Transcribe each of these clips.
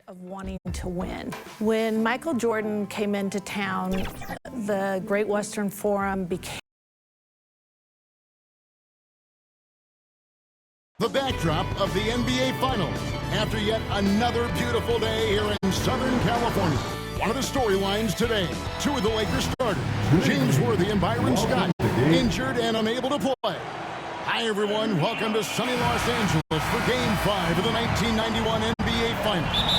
Of wanting to win. When Michael Jordan came into town, the Great Western Forum became the backdrop of the NBA Finals after yet another beautiful day here in Southern California. One of the storylines today, two of the Lakers starters, James Worthy and Byron Scott, injured and unable to play. Hi everyone, welcome to sunny Los Angeles for Game 5 of the 1991 NBA Finals.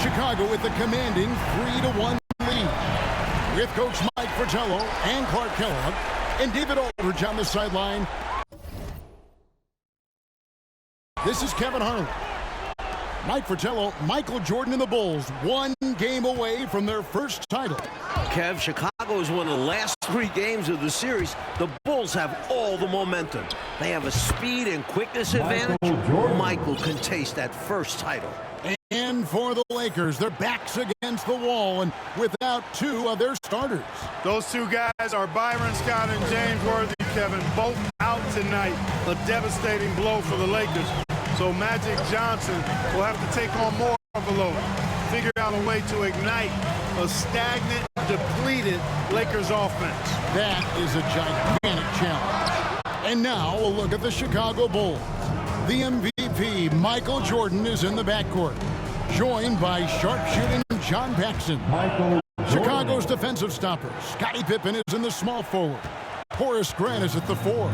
Chicago with the commanding 3-1 lead. With Coach Mike Fratello and Clark Kellogg and David Aldridge on the sideline. This is Kevin Harlan. Mike Fratello, Michael Jordan and the Bulls, one game away from their first title. Kev, Chicago has won the last 3 games of the series. The Bulls have all the momentum. They have a speed and quickness advantage. Michael can taste that first title. And for the Lakers, their backs against the wall and without 2 of their starters. Those 2 guys are Byron Scott and James Worthy, Kevin, both out tonight. A devastating blow for the Lakers. So Magic Johnson will have to take on more of a load. Figure out a way to ignite a stagnant, depleted Lakers offense. That is a gigantic challenge. And now a look at the Chicago Bulls. The MVP, Michael Jordan, is in the backcourt, joined by sharpshooting John Paxson. Chicago's defensive stopper, Scottie Pippen, is in the small forward. Horace Grant is at the 4.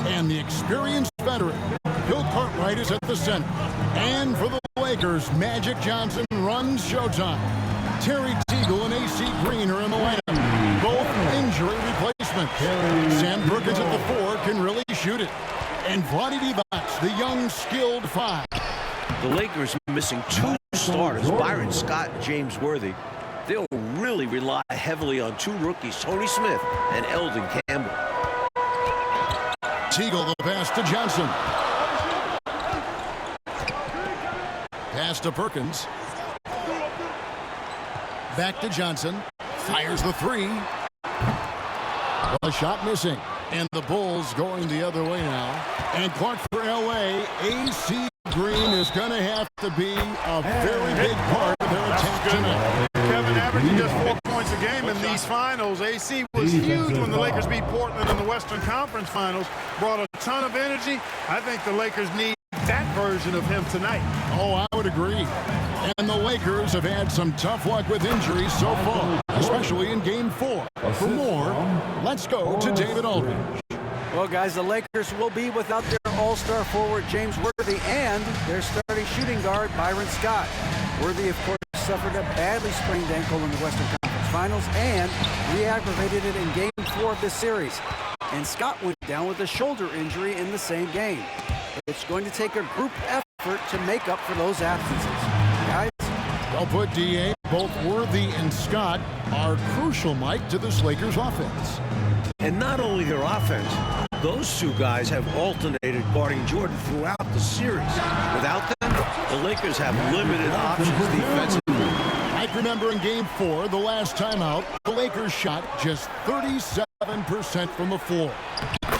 And the experienced veteran, Bill Cartwright, is at the center. And for the Lakers, Magic Johnson runs showtime. Terry Teagle and A.C. Green are in the lineup, both injury replacements. Sam Perkins at the 4 can really shoot it. And Vlade Divac, the young, skilled 5. The Lakers missing 2 starters, Byron Scott and James Worthy. They'll really rely heavily on 2 rookies, Tony Smith and Eldon Campbell. Teagle, the pass to Johnson. Pass to Perkins. Back to Johnson. Fires the 3. A shot missing. And the Bulls going the other way now. And Clark for L.A. A.C. Green is going to have to be a very big part of their attack tonight. Kevin averaging just 4 points a game in these finals. AC was huge when the Lakers beat Portland in the Western Conference Finals. Brought a ton of energy. I think the Lakers need that version of him tonight. Oh, I would agree. And the Lakers have had some tough luck with injuries so far, especially in Game 4. For more, let's go to David Aldridge. Well, guys, the Lakers will be without their all-star forward James Worthy and their starting shooting guard Byron Scott. Worthy, of course, suffered a badly sprained ankle in the Western Conference Finals and re-aggravated it in Game 4 of this series. And Scott went down with a shoulder injury in the same game. It's going to take a group effort to make up for those absences. Guys? Well put, D.A. Both Worthy and Scott are crucial, Mike, to this Lakers offense. And not only their offense, those 2 guys have alternated guarding Jordan throughout the series. Without them, the Lakers have limited options defensively. I remember in Game 4, the last time out, the Lakers shot just 37% from the floor.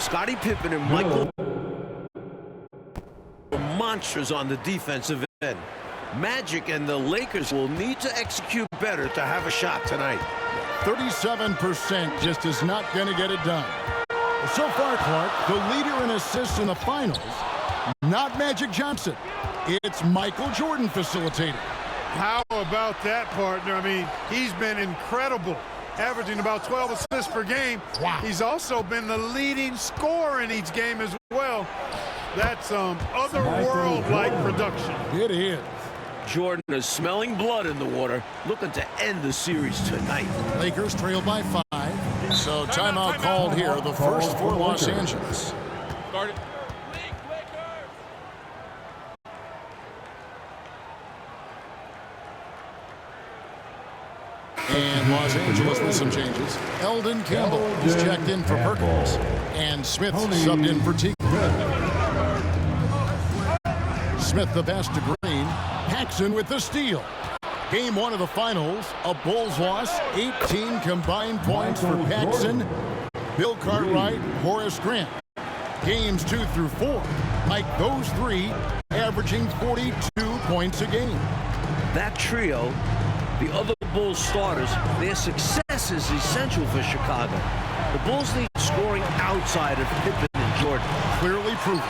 Scottie Pippen and Michael were monsters on the defensive end. Magic and the Lakers will need to execute better to have a shot tonight. 37% just is not going to get it done. So far, Clark, the leader in assists in the finals, not Magic Johnson. It's Michael Jordan facilitating. How about that, partner? I mean, he's been incredible, averaging about 12 assists per game. Wow. He's also been the leading scorer in each game as well. That's otherworld-like production. It is. Jordan is smelling blood in the water, looking to end the series tonight. Lakers trail by 5. So timeout called here, the first for Los Angeles. Start it. And Los Angeles with some changes. Eldon Campbell is checked in for Perkins. And Smith subbed in for Teague. Smith the pass to Green. Paxson with the steal. Game 1 of the finals, a Bulls loss, 18 combined points for Paxson, Bill Cartwright, Horace Grant. Games 2 through 4, like those 3, averaging 42 points a game. That trio, the other Bulls starters, their success is essential for Chicago. The Bulls need scoring outside of Pippen and Jordan. Clearly proven.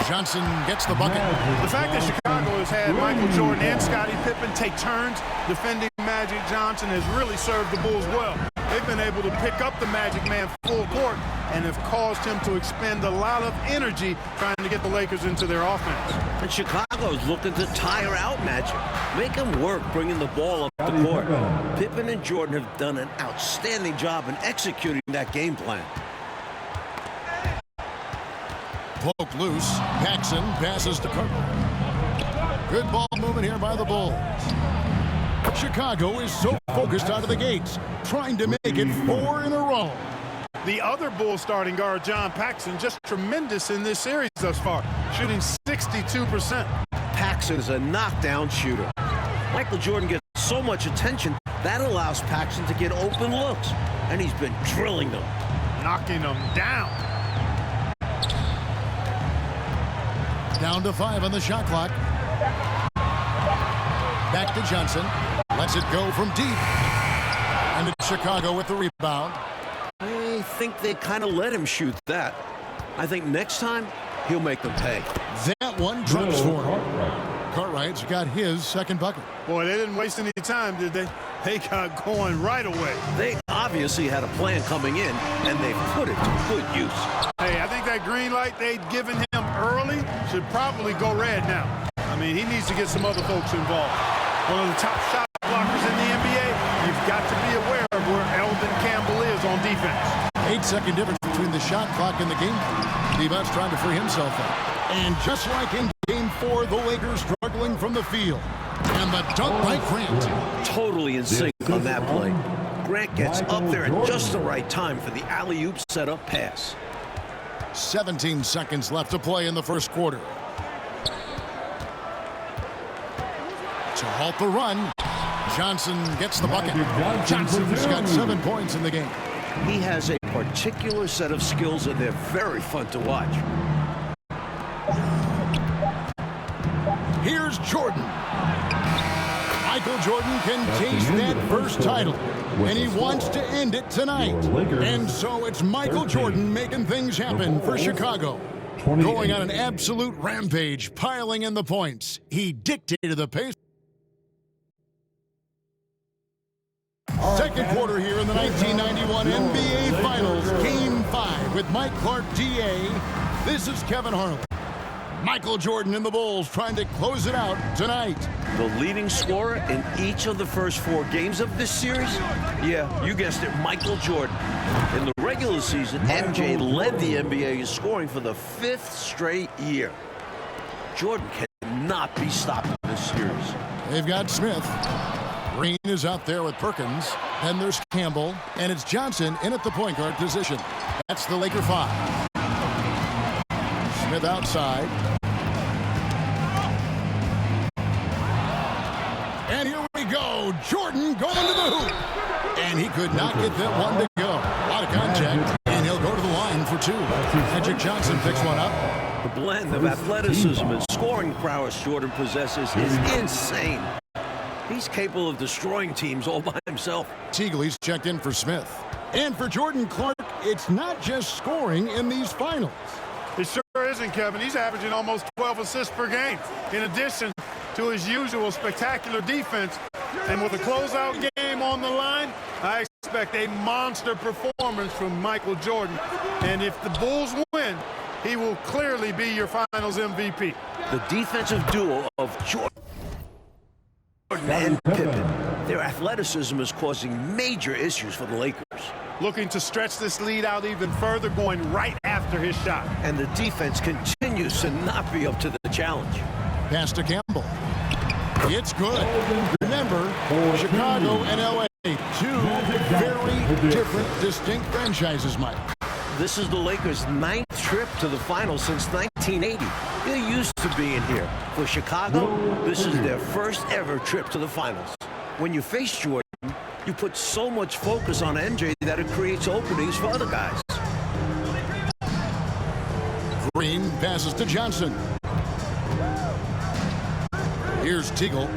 Johnson gets the bucket. The fact that Chicago has had Michael Jordan and Scottie Pippen take turns defending Magic Johnson has really served the Bulls well. They've been able to pick up the Magic Man full court and have caused him to expend a lot of energy trying to get the Lakers into their offense. And Chicago's looking to tire out Magic. Make him work bringing the ball up the court. Pippen and Jordan have done an outstanding job in executing that game plan. Poke loose. Paxson passes to Carter. Good ball movement here by the Bulls. Chicago is so focused out of the gates, trying to make it 4 in a row. The other Bulls starting guard, John Paxson, just tremendous in this series thus far, shooting 62%. Paxson is a knockdown shooter. Michael Jordan gets so much attention, that allows Paxson to get open looks, and he's been drilling them. Knocking them down. Down to 5 on the shot clock. Back to Johnson. Lets it go from deep. And it's Chicago with the rebound. I think they kind of let him shoot that. I think next time, he'll make them pay. That one drops for him. Cartwright's got his second bucket. Boy, they didn't waste any time, did they? They got going right away. They obviously had a plan coming in, and they put it to good use. Hey, I think that green light they'd given him early should probably go red now. I mean, he needs to get some other folks involved. One of the top shot blockers in the NBA, you've got to be aware of where Eldon Campbell is on defense. 8-second difference between the shot clock and the game. Devon's trying to free himself up. And just like in Game 4, the Lakers struggling from the field. And the dunk by Grant. Totally in sync on that play. Grant gets up there at just the right time for the alley-oop setup pass. 17 seconds left to play in the first quarter. To halt the run, Johnson gets the bucket. Johnson's got 7 points in the game. He has a particular set of skills, and they're very fun to watch. Here's Jordan. Michael Jordan can taste that first title, and he wants to end it tonight. And so it's Michael Jordan making things happen for Chicago. Going on an absolute rampage, piling in the points. He dictated the pace. Second quarter here in the 1991 NBA Finals, Game 5 with Mike Clark, DA. This is Kevin Harlan. Michael Jordan and the Bulls trying to close it out tonight. The leading scorer in each of the first 4 games of this series? Yeah, you guessed it, Michael Jordan. In the regular season, MJ led the NBA in scoring for the 5th straight year. Jordan cannot be stopped in this series. They've got Smith. Green is out there with Perkins. Then there's Campbell. And it's Johnson in at the point guard position. That's the Laker 5. Smith outside. And here we go. Jordan going to the hoop. And he could not get that one to go. A lot of contact. And he'll go to the line for 2. Magic Johnson picks one up. The blend of athleticism and scoring prowess Jordan possesses is insane. He's capable of destroying teams all by himself. Teagley's checked in for Smith. And for Jordan Clark, it's not just scoring in these finals. It sure isn't, Kevin. He's averaging almost 12 assists per game, in addition to his usual spectacular defense. And with a closeout game on the line, I expect a monster performance from Michael Jordan. And if the Bulls win, he will clearly be your finals MVP. The defensive duo of Jordan and Pippen. Their athleticism is causing major issues for the Lakers. Looking to stretch this lead out even further, going right after his shot. And the defense continues to not be up to the challenge. Pass to Campbell. It's good. Remember, Chicago and LA, 2 very different, distinct franchises, Mike. This is the Lakers' 9th trip to the finals since 1980. They're used to being here. For Chicago, this is their first ever trip to the finals. When you face Jordan, you put so much focus on MJ that it creates openings for other guys. Green passes to Johnson. Here's Teagle.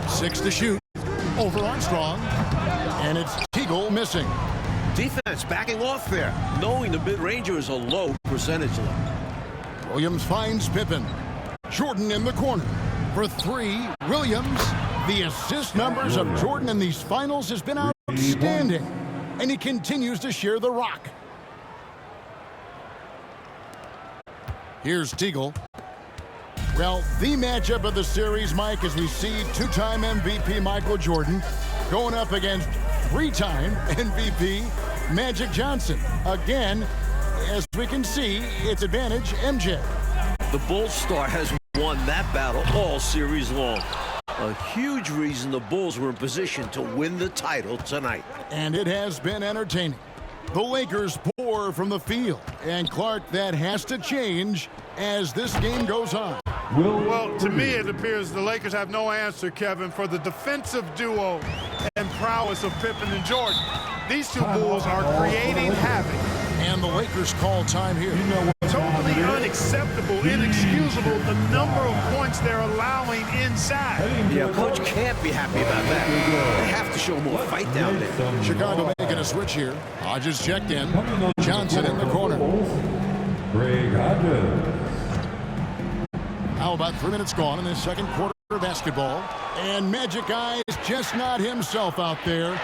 6 to shoot. Over Armstrong. And it's Teagle missing. Defense backing off there, knowing the mid-ranger is a low percentage level. Williams finds Pippen. Jordan in the corner. For 3, Williams. The assist numbers of Jordan in these finals has been outstanding. And he continues to share the rock. Here's Teagle. Well, the matchup of the series, Mike, as we see two-time MVP Michael Jordan going up against three-time MVP Magic Johnson. Again, as we can see, it's advantage MJ. The Bulls star has won that battle all series long. A huge reason the Bulls were in position to win the title tonight. And it has been entertaining. The Lakers pour from the field. And Clark, that has to change as this game goes on. Well, to me, it appears the Lakers have no answer, Kevin, for the defensive duo and prowess of Pippen and Jordan. These two Bulls are creating havoc. And the Lakers call time here. Totally unacceptable, inexcusable, the number of points they're allowing inside. Yeah, coach can't be happy about that. They have to show more fight down there. Chicago making a switch here. Hodges checked in. Johnson in the corner. Greg Hodges. How about 3 minutes gone in the second quarter of basketball? And Magic Eye is just not himself out there.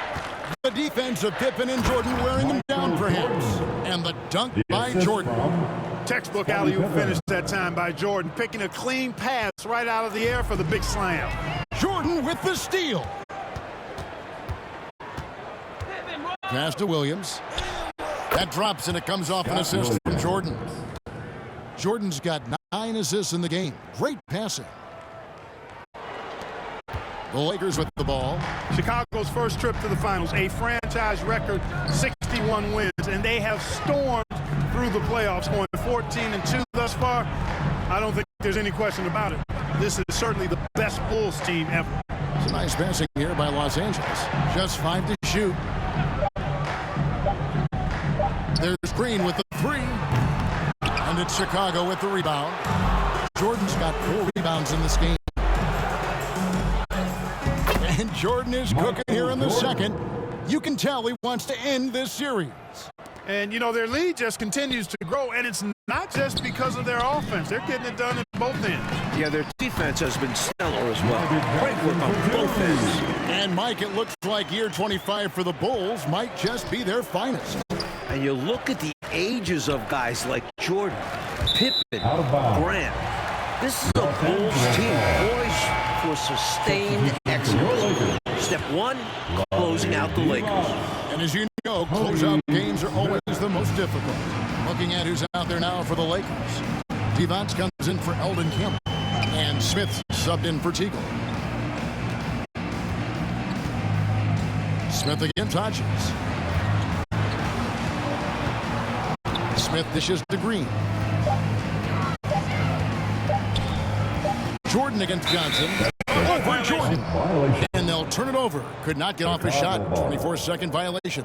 The defense of Pippen and Jordan wearing him down perhaps. And the dunk by Jordan. Textbook alley-oop finish that time by Jordan, picking a clean pass right out of the air for the big slam. Jordan with the steal. Pass to Williams. That drops and it comes off an assist from Jordan. Jordan's got 9 assists in the game. Great passing. The Lakers with the ball. Chicago's first trip to the finals, a franchise record 61 wins, and they have stormed through the playoffs, going 14-2 thus far. I don't think there's any question about it. This is certainly the best Bulls team ever. It's a nice passing here by Los Angeles. Just 5 to shoot. There's Green with the 3. And it's Chicago with the rebound. Jordan's got 4 rebounds in this game. And Jordan is cooking here in the second. You can tell he wants to end this series. And, you know, their lead just continues to grow, and it's not just because of their offense. They're getting it done at both ends. Yeah, their defense has been stellar as well. Great work on both ends. And, Mike, it looks like year 25 for the Bulls might just be their finest. And you look at the ages of guys like Jordan, Pippen, Grant. This is a Bulls team poised for sustained excellence. Step 1, closing out the Lakers. And as you know, closeout games are always the most difficult. Looking at who's out there now for the Lakers. Devontae comes in for Eldon Campbell. And Smith subbed in for Teagle. Smith against Hodges. Smith dishes to Green. Jordan against Johnson. Over Jordan. And they'll turn it over. Could not get off a shot. 24-second violation.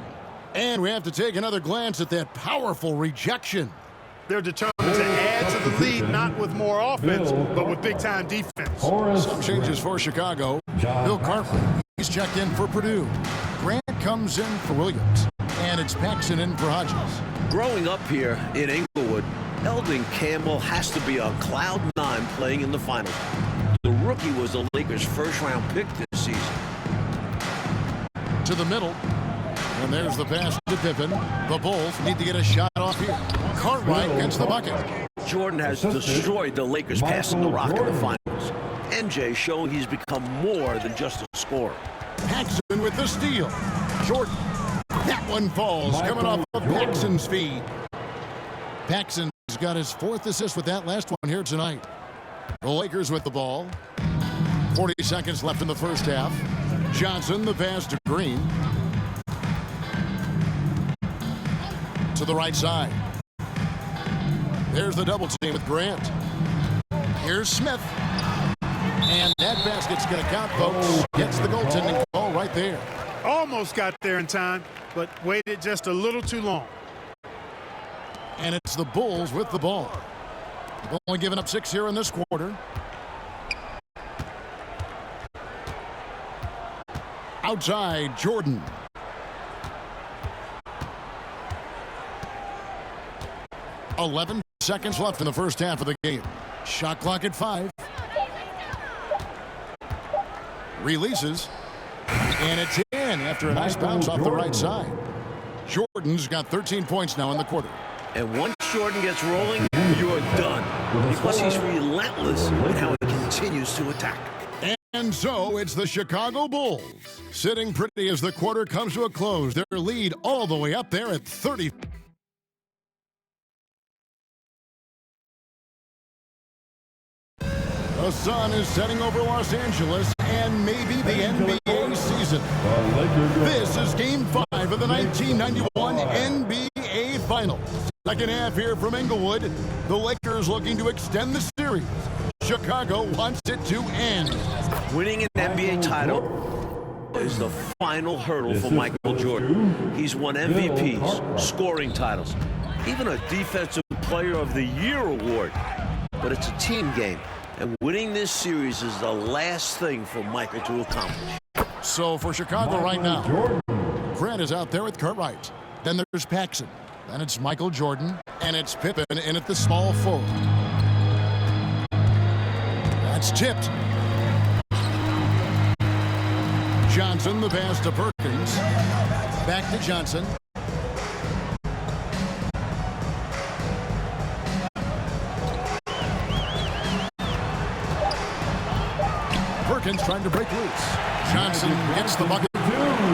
And we have to take another glance at that powerful rejection. They're determined to add to the lead, not with more offense, but with big-time defense. Some changes for Chicago. Bill Cartwright, he's checked in for Purdue. Grant comes in for Williams. And it's Paxson in for Hodges. Growing up here in Inglewood, Eldon Campbell has to be on cloud 9 playing in the finals. The rookie was the Lakers' first-round pick this season. To the middle. And there's the pass to Pippen. The Bulls need to get a shot off here. Cartwright gets the bucket. Jordan has destroyed the Lakers passing the rock in the finals. MJ showing he's become more than just a scorer. Paxson with the steal. Jordan. That one falls, coming off of Paxson's feed. Paxson's got his 4th assist with that last one here tonight. The Lakers with the ball. 40 seconds left in the first half. Johnson, the pass to Green. To the right side. There's the double team with Grant. Here's Smith. And that basket's going to count, folks. Gets the goaltending call right there. Almost got there in time, but waited just a little too long. And it's the Bulls with the ball. Only giving up 6 here in this quarter. Outside, Jordan. "11 seconds left in the first half of the game. Shot clock at 5. Releases. And it's in after a nice bounce off the right side. Jordan's got 13 points now in the quarter. And once Jordan gets rolling, you're done. Because he's relentless in how he continues to attack. And so it's the Chicago Bulls sitting pretty as the quarter comes to a close. Their lead all the way up there at 30. The sun is setting over Los Angeles and maybe the NBA season. This is Game 5 of the 1991 NBA Finals. Second half here from Inglewood. The Lakers looking to extend the series. Chicago wants it to end. Winning an NBA title is the final hurdle for Michael Jordan. He's won MVPs, scoring titles, even a Defensive Player of the Year award. But it's a team game, and winning this series is the last thing for Michael to accomplish. So for Chicago right now, Grant is out there with Cartwright. Then there's Paxson. Then it's Michael Jordan, and it's Pippen in at the small forward. That's tipped. Johnson, the pass to Perkins. Back to Johnson. Perkins trying to break loose. Johnson gets the bucket.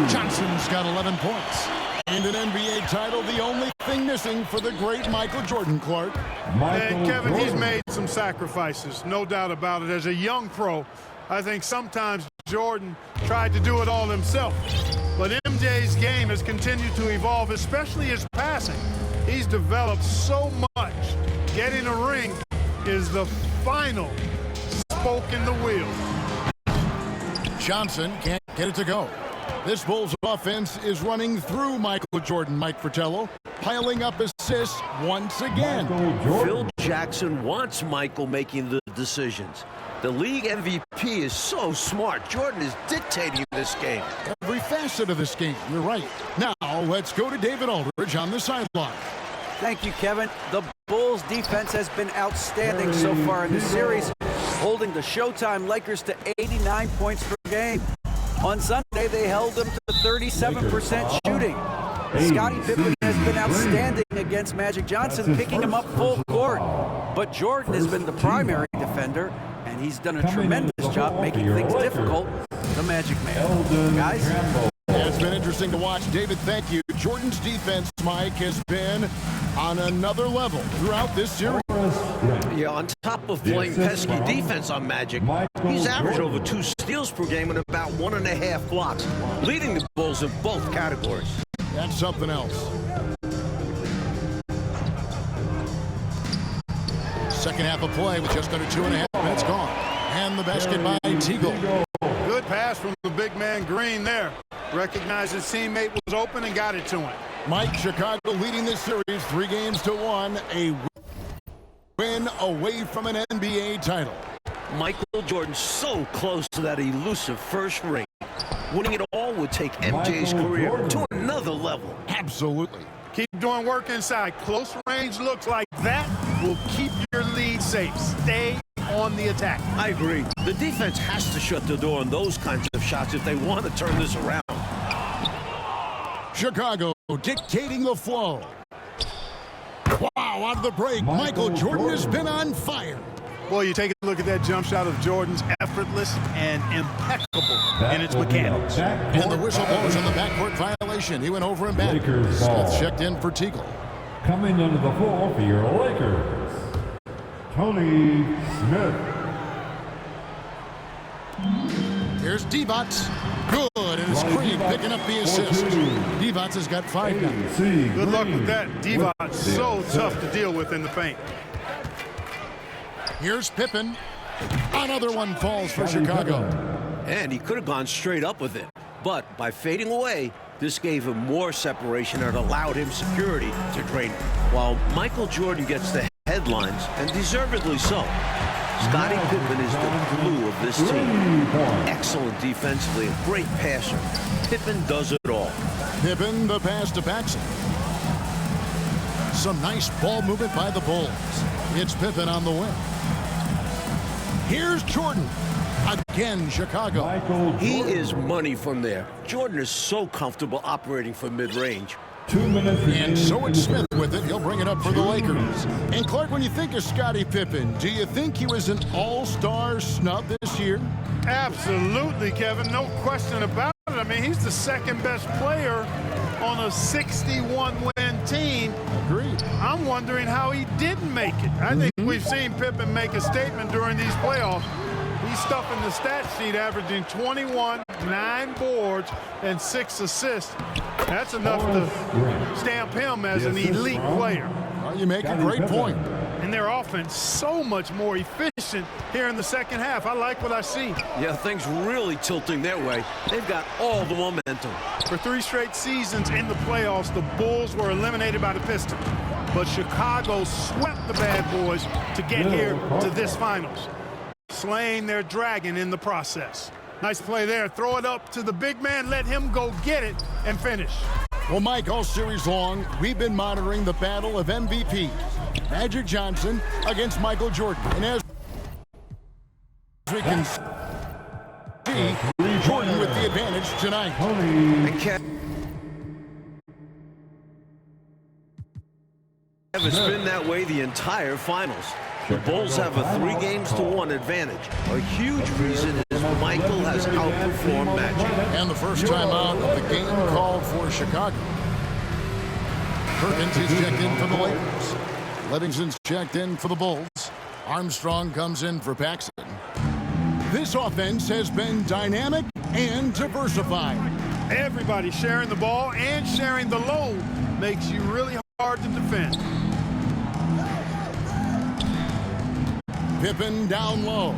Johnson's got 11 points. And an NBA title, the only thing missing for the great Michael Jordan, Clark. And Kevin, he's made some sacrifices, no doubt about it. As a young pro, I think sometimes Jordan tried to do it all himself. But MJ's game has continued to evolve, especially his passing. He's developed so much. Getting a ring is the final spoke in the wheel. Johnson can't get it to go. This Bulls offense is running through Michael Jordan, Mike Fratello, piling up assists once again. Phil Jackson wants Michael making the decisions. The league MVP is so smart. Jordan is dictating this game. Every facet of this game, you're right. Now, let's go to David Aldridge on the sideline. Thank you, Kevin. The Bulls defense has been outstanding so far in this series, holding the Showtime Lakers to 89 points per game. On Sunday, they held them to 37% shooting. Scottie Pippen has been outstanding against Magic Johnson, picking him up full court. But Jordan has been the primary defender, and he's done a tremendous job making things difficult for the Magic Man. Guys? Yeah, it's been interesting to watch. David, thank you. Jordan's defense, Mike, has been on another level throughout this series. Yeah, on top of playing pesky defense on Magic, he's averaged over 2 steals per game and about 1.5 blocks, leading the Bulls in both categories. That's something else. Second half of play with just under 2.5 minutes gone. And the basket by Teagle. Good pass from the big man Green there. Recognized his teammate was open and got it to him. Mike, Chicago leading this series 3-1, a win away from an NBA title. Michael Jordan so close to that elusive first ring. Winning it all would take MJ's career to another level. Absolutely. Keep doing work inside. Close range looks like that will keep your lead safe. Stay on the attack. I agree. The defense has to shut the door on those kinds of shots if they want to turn this around. Chicago dictating the flow. Wow, out of the break, Michael Jordan has been on fire. Boy, you take a look at that jump shot of Jordan's, effortless and impeccable in its mechanics. And the whistle blows on the backcourt violation. He went over and back. Smith checked in for Teagle. Coming into the floor for your Lakers, Tony Smith. Here's Divac. Good, and it's Creed picking up the assist. Divac has got 5 now. Good luck with that. Divac, so tough to deal with in the paint. Here's Pippen. Another one falls for Chicago. And he could have gone straight up with it. But by fading away, this gave him more separation and allowed him security to drain. While Michael Jordan gets the headlines, and deservedly so. Scottie Pippen is the glue of this team. Excellent defensively, a great passer. Pippen does it all. Pippen, the pass to Paxson. Some nice ball movement by the Bulls. It's Pippen on the wing. Here's Jordan. Again, Chicago. He is money from there. Jordan is so comfortable operating from mid-range. 2 minutes. And so it's Smith with it. He'll bring it up for the Lakers. And Clark, when you think of Scottie Pippen, do you think he was an all-star snub this year? Absolutely, Kevin. No question about it. I mean, he's the second best player on a 61-win team. Agreed. I'm wondering how he didn't make it. I think we've seen Pippen make a statement during these playoffs. He's stuffing the stat sheet, averaging 21, 9 boards, and 6 assists. That's enough to stamp him as an elite player. Well, you make a great point. And their offense so much more efficient here in the second half. I like what I see. Yeah, things really tilting their way. They've got all the momentum. For 3 straight seasons in the playoffs, the Bulls were eliminated by the Pistons. But Chicago swept the bad boys to get here to this finals, slaying their dragon in the process. Nice play there. Throw it up to the big man, let him go get it, and finish. Well, Mike, all series long, we've been monitoring the battle of MVP. Magic Johnson against Michael Jordan. And as we can see, Jordan with the advantage tonight. It's been that way the entire finals. The Bulls have a 3-games-to-1 advantage. A huge reason is Michael has outperformed Magic. And the first time out of the game called for Chicago. Perkins is checked in for the Lakers. Livingston's checked in for the Bulls. Armstrong comes in for Paxson. This offense has been dynamic and diversified. Everybody sharing the ball and sharing the load makes you really hard to defend. Pippen down low.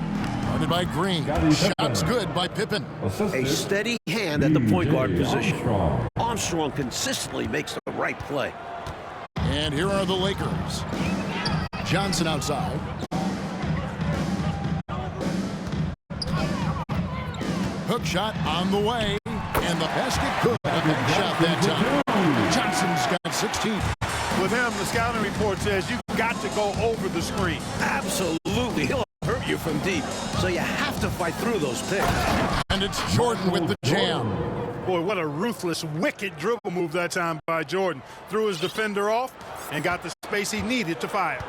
Guarded by Green. Shots good by Pippen. A steady hand at the point guard position. Armstrong consistently makes the right play. And here are the Lakers. Johnson outside. Hook shot on the way. And the basket good. A good shot that time. Johnson's got 16. With him, the scouting report says you've got to go over the screen. Absolutely. He'll hurt you from deep. So you have to fight through those picks. And it's Jordan with the jam. Boy, what a ruthless, wicked dribble move that time by Jordan. Threw his defender off and got the space he needed to fire.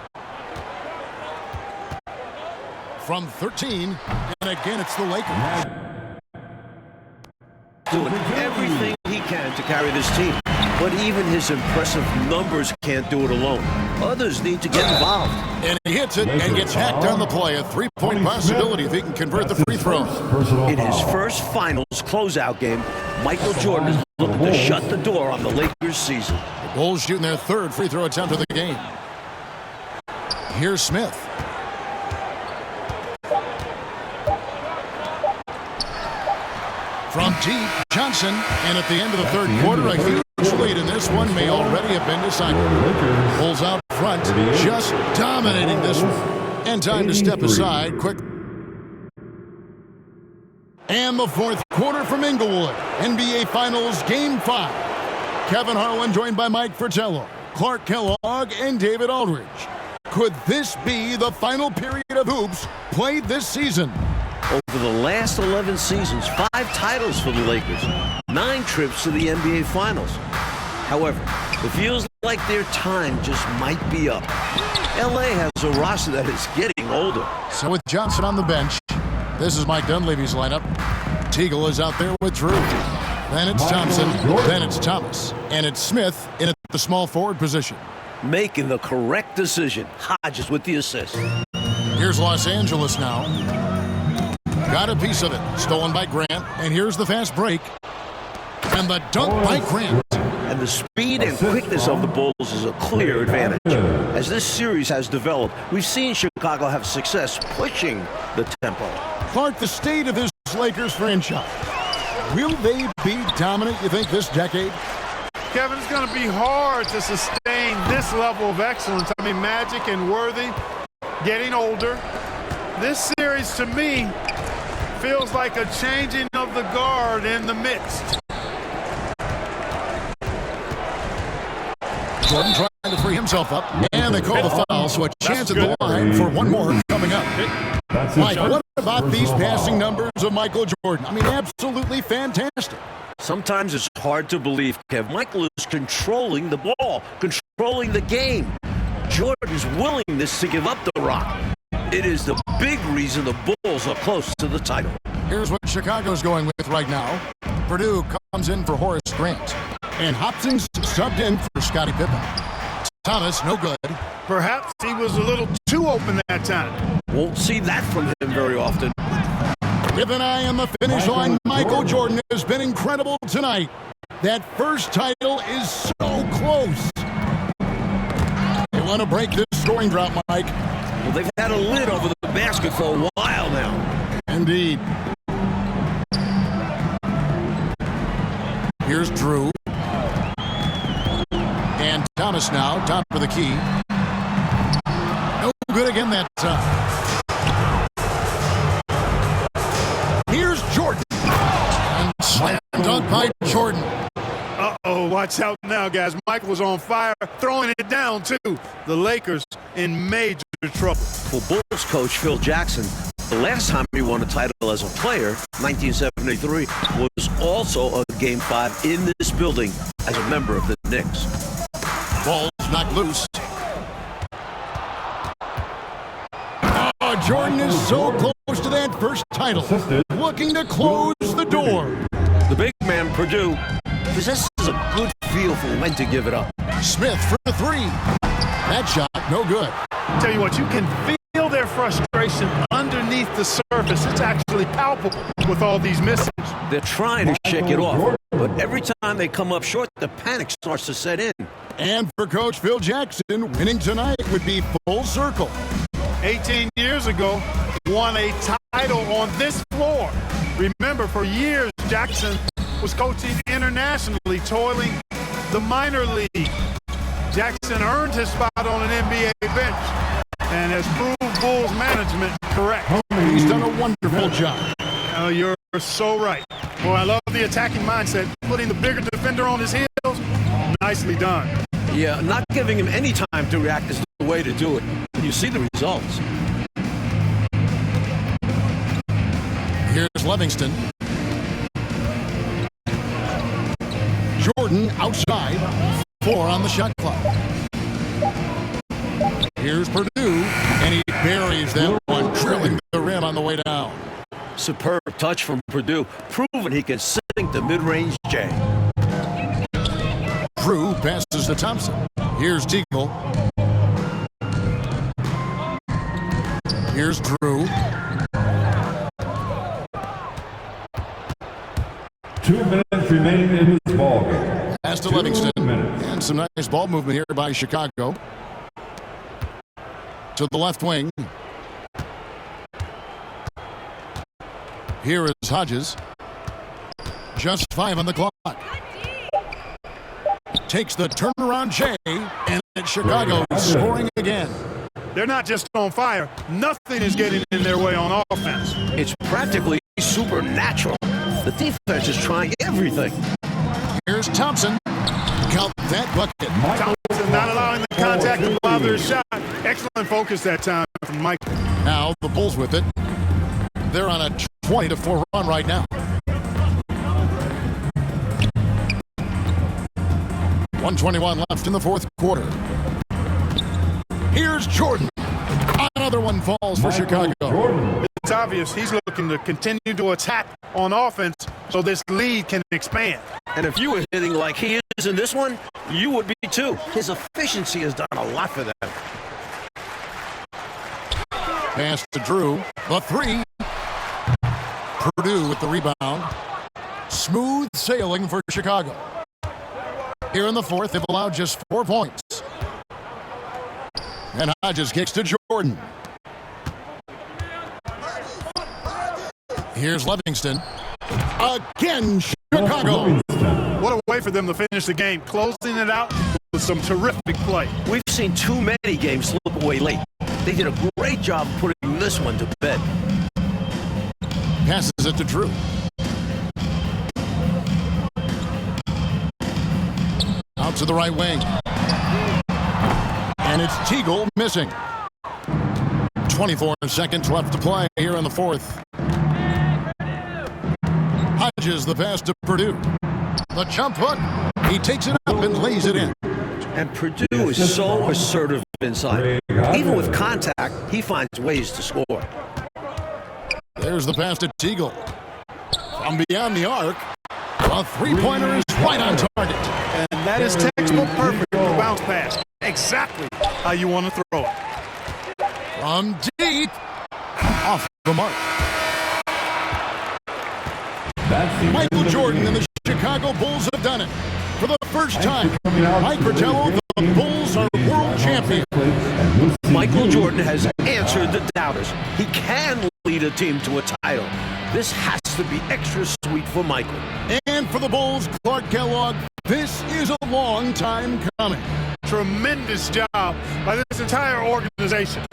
From 13, and again it's the Lakers. Doing everything he can to carry this team. But even his impressive numbers can't do it alone. Others need to get involved. And he hits it and gets hacked on the play. A 3-point possibility if he can convert the free throw. In his first finals closeout game, Michael Jordan is looking to shut the door on the Lakers' season. The Bulls shooting their 3rd free throw attempt of the game. Here's Smith. From deep, Johnson. And at the end of the 3rd quarter, a huge lead in this one may already have been decided. Bulls out front, just dominating this one. And time to step aside quick. And the 4th quarter from Inglewood. NBA Finals Game 5. Kevin Harlan joined by Mike Fratello, Clark Kellogg, and David Aldridge. Could this be the final period of hoops played this season? Over the last 11 seasons, 5 titles for the Lakers, 9 trips to the NBA Finals. However, it feels like their time just might be up. LA has a roster that is getting older. So with Johnson on the bench, this is Mike Dunleavy's lineup. Teagle is out there with Drew. Then it's Thompson, then it's Thomas, and it's Smith in at the small forward position. Making the correct decision. Hodges with the assist. Here's Los Angeles now. Got a piece of it. Stolen by Grant. And here's the fast break. And the dunk by Grant. And the speed and quickness of the Bulls is a clear advantage. As this series has developed, we've seen Chicago have success pushing the tempo. Clark, the state of this Lakers franchise. Will they be dominant, you think, this decade? Kevin, it's going to be hard to sustain this level of excellence. I mean, Magic and Worthy getting older. This series, to me, feels like a changing of the guard in the midst. Jordan trying to free himself up, and they call the foul, so a chance at the line for one more coming up. Mike, what about these passing numbers of Michael Jordan? I mean, absolutely fantastic. Sometimes it's hard to believe, Kev. Michael is controlling the ball, controlling the game. Jordan's willingness to give up the rock. It is the big reason the Bulls are close to the title. Here's what Chicago's going with right now. Purdue comes in for Horace Grant, and Hobson's subbed in for Scottie Pippen. Thomas, no good. Perhaps he was a little too open that time. Won't see that from him very often. With an eye on the finish line, Michael Jordan has been incredible tonight. That first title is so close. They want to break this scoring drought, Mike. Well, they've had a lid over the basket for a while now. Indeed. Here's Drew. And Thomas now, top of the key. No good again that time. Here's Jordan. And slam dunk by Jordan. Uh-oh, watch out now, guys. Michael was on fire, throwing it down, too. The Lakers in major trouble. For Bulls coach Phil Jackson, the last time he won a title as a player, 1973, was also a Game 5 in this building as a member of the Knicks. Ball's knocked loose. Oh, Jordan is so close to that first title. Looking to close the door. The big man, Purdue, possesses a good feel for when to give it up. Smith for the three. That shot, no good. Tell you what, you can feel their frustration underneath the surface. It's actually palpable with all these misses. They're trying to shake it off, but every time they come up short, the panic starts to set in. And for Coach Phil Jackson, winning tonight would be full circle. 18 years ago, won a title on this floor. Remember, for years, Jackson was coaching internationally, toiling the minor league. Jackson earned his spot on an NBA bench and has proved Bulls management correct. He's done a wonderful job. Oh, you're so right. Boy, I love the attacking mindset, putting the bigger defender on his heels. Nicely done. Yeah, not giving him any time to react is the way to do it. You see the results. Here's Livingston. Jordan outside. 4 on the shot clock. Here's Purdue, and he buries that one, drilling the rim on the way down. Superb touch from Purdue, proving he can sink the mid-range J. Drew passes to Thompson. Here's Teagle. Here's Drew. 2 minutes remaining in this ballgame. Pass to Livingston. And some nice ball movement here by Chicago. To the left wing. Here is Hodges. Just 5 on the clock. Takes the turnaround J, and Chicago scoring again. They're not just on fire. Nothing is getting in their way on offense. It's practically supernatural. The defense is trying everything. Here's Thompson. Count that bucket. Thompson not allowing the contact to bother his shot. Excellent focus that time from Mike. Now the Bulls with it. They're on a 20-4 run right now. 1:21 left in the fourth quarter. Here's Jordan. Another one falls for Chicago. It's obvious he's looking to continue to attack on offense so this lead can expand. And if you were hitting like he is in this one, you would be too. His efficiency has done a lot for them. Pass to Drew. The three. Purdue with the rebound. Smooth sailing for Chicago. Here in the fourth, they've allowed just 4 points. And Hodges kicks to Jordan. Here's Livingston. Again, Chicago. what a way for them to finish the game, closing it out with some terrific play. We've seen too many games slip away late. They did a great job putting this one to bed. Passes it to Drew. Out to the right wing. And it's Teagle missing. 24 seconds left to play here in the fourth. Hodges the pass to Purdue. The jump hook. He takes it up and lays it in. And Purdue is so assertive inside. Even with contact, he finds ways to score. There's the pass to Teagle. From beyond the arc, a three-pointer is right on target. And that is textbook perfect for bounce pass. Exactly how you want to throw it. From deep, off the mark. Michael Jordan and the Chicago Bulls have done it. For the first time, Mike Fratello, the Bulls are world champions. Michael Jordan has answered the doubters. He can lead a team to a title. This has to be extra sweet for Michael. And for the Bulls, Clark Kellogg, this is a long time coming. Tremendous job by this entire organization.